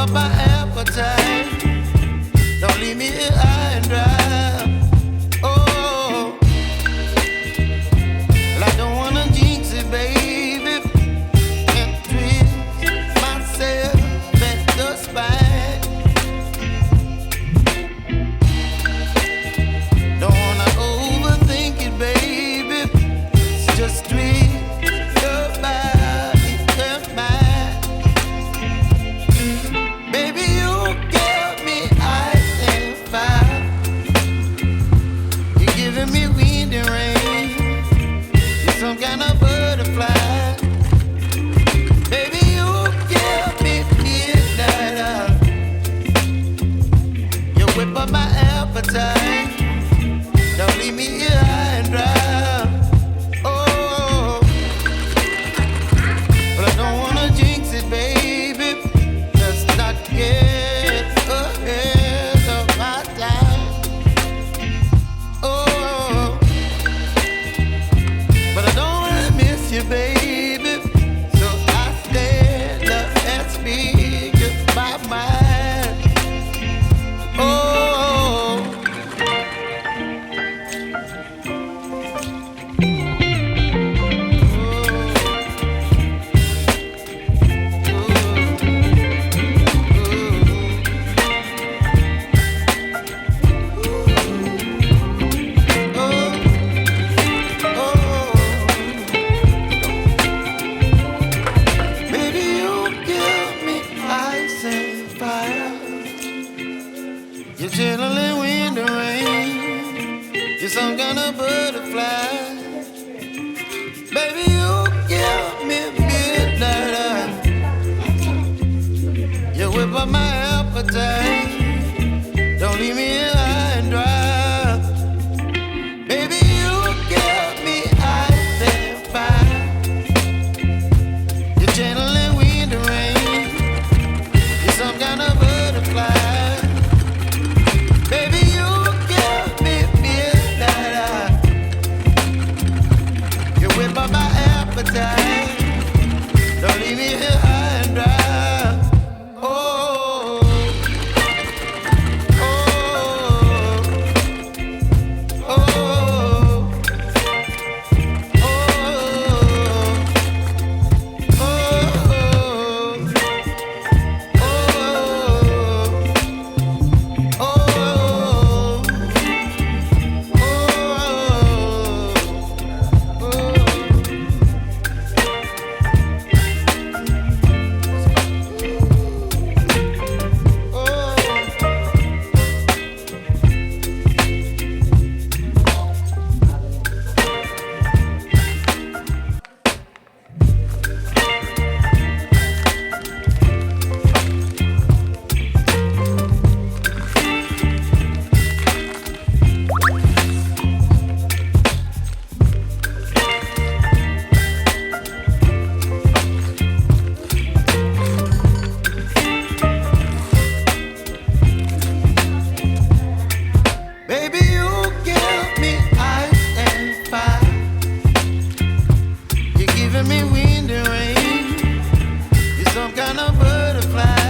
up my appetite. Don't leave me here high and dry. Oh, well, I don't wanna jinx it, baby, and twist myself at the spine. Don't wanna overthink it, baby. It's just twist your body and mine. Baby, you give me ice and fire. You're giving me wind and rain. You're some kind of butterfly. Baby, you give me midnight oil. You whip up my appetite. Don't leave me here high and dry. Oh, but I don't wanna jinx it, baby. Let's not get ahead of my time. Oh, but I don't wanna miss you, baby. So I stand up and speak my mind. Oh. Baby, you give me ice and fire. You're chilling wind and rain. You're some kind of butterfly. Baby, you give me midnight oil. You whip up my appetite. Don't leave me here high and dry. Baby, you give me ice and fire. You're channeling wind and rain. You're some kind of butterfly. Baby, you give me midnight oil. You whip up my appetite. Don't leave me here high and dry. Oh, oh, oh, oh, baby, you give me ice and fire. You're giving me wind and rain. You're some kind of butterfly.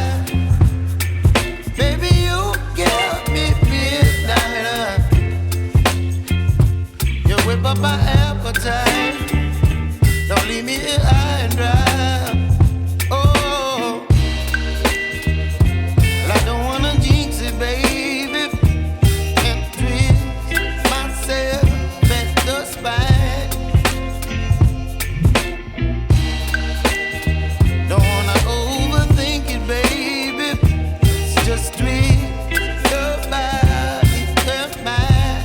Baby, you give me midnight oil. You whip up my appetite. Don't leave me here high and dry. Oh, well, I don't wanna jinx it, baby, and twist myself at the spine. Don't wanna overthink it, baby. It's just twist your body and mine.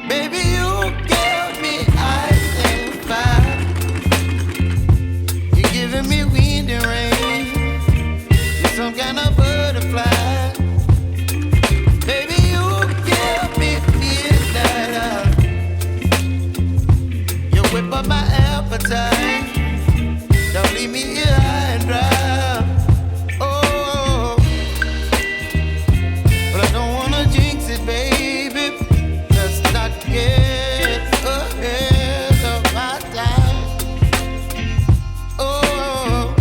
Baby, you give me ice and fire. You're giving me wind and rain. You're some kind of butterfly. Baby, you give me midnight oil. You whip up my appetite. Don't leave me here high and dry. Oh, but I don't wanna jinx it, baby. Let's not get ahead of my time. Oh,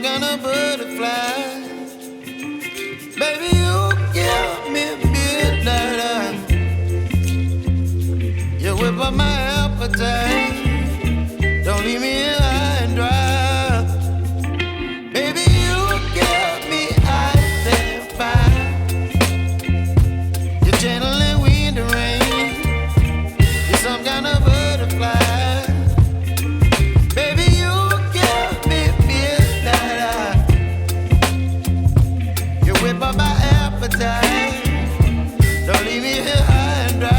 kind of butterfly. Baby, you give me midnight. You whip up my appetite. Don't leave me here high and dry. Baby, you give me ice and fire. You're channeling wind and rain. You're some kind of butterfly. Baby, you give me midnight. You whip up my appetite. Don't leave me here high and dry.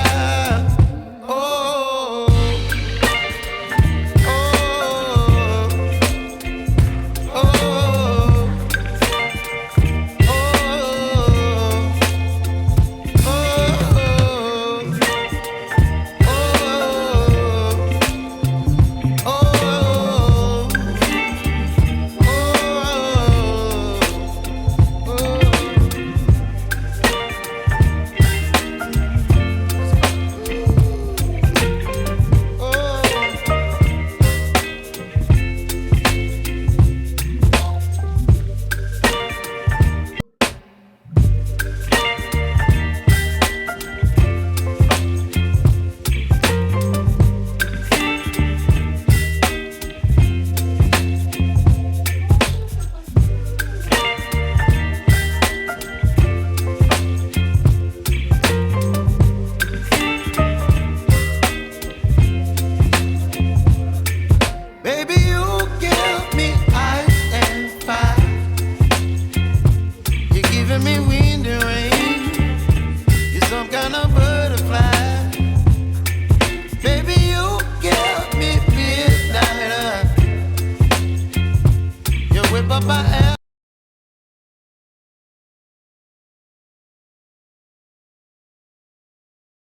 Whip up my ass.